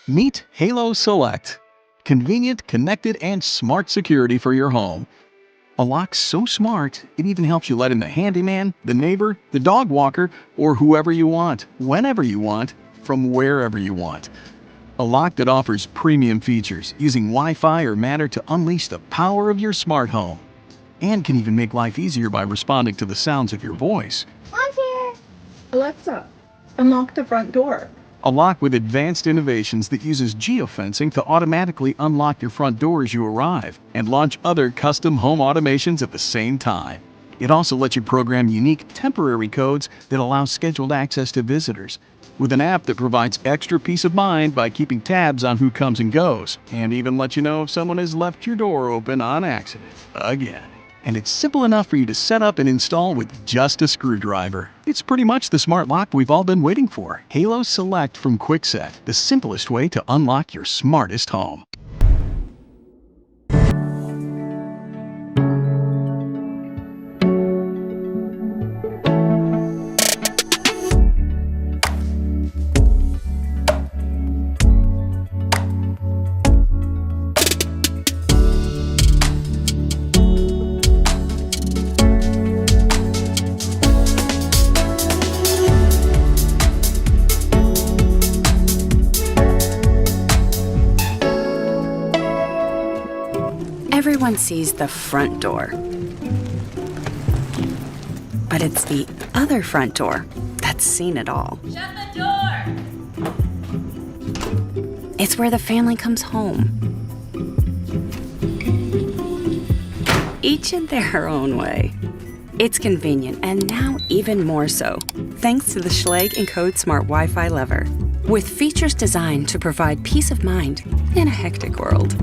Meet Halo Select. Convenient, connected, and smart security for your home. A lock so smart, it even helps you let in the handyman, the neighbor, the dog walker, or whoever you want, whenever you want, from wherever you want. A lock that offers premium features using Wi-Fi or Matter to unleash the power of your smart home. And can even make life easier by responding to the sounds of your voice. I'm here. Alexa, unlock the front door. A lock with advanced innovations that uses geofencing to automatically unlock your front door as you arrive and launch other custom home automations at the same time. It also lets you program unique temporary codes that allow scheduled access to visitors, with an app that provides extra peace of mind by keeping tabs on who comes and goes, and even lets you know if someone has left your door open on accident again. And it's simple enough for you to set up and install with just a screwdriver. It's pretty much the smart lock we've all been waiting for. Halo Select from Kwikset, the simplest way to unlock your smartest home. Everyone sees the front door, but it's the other front door that's seen it all. Shut the door! It's where the family comes home, each in their own way. It's convenient, and now even more so, thanks to the Schlage Encode Smart Wi-Fi lever, with features designed to provide peace of mind in a hectic world.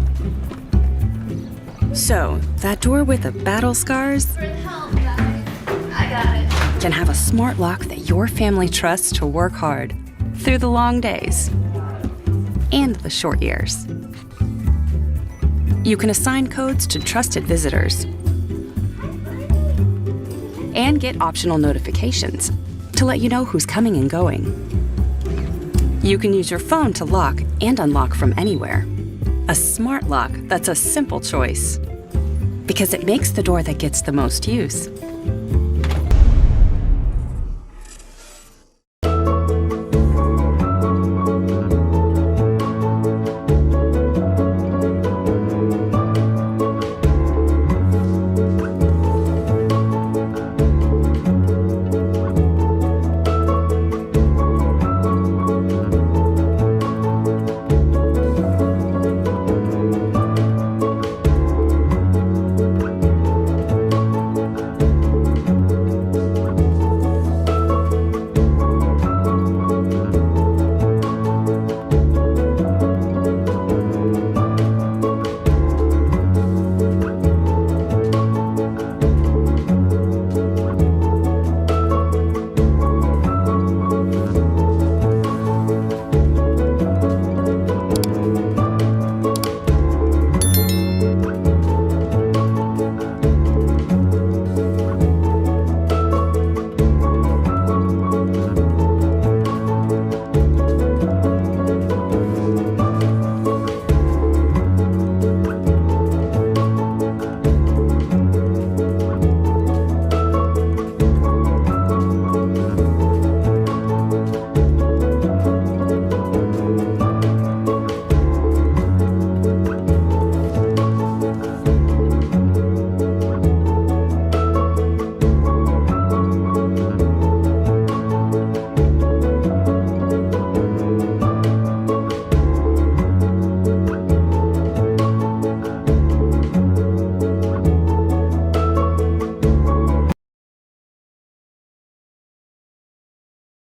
So, that door with the battle scars For the help, guys. I got it. can have a smart lock that your family trusts to work hard through the long days and the short years. You can assign codes to trusted visitors and get optional notifications to let you know who's coming and going. You can use your phone to lock and unlock from anywhere. A smart lock that's a simple choice, because it makes the door that gets the most use.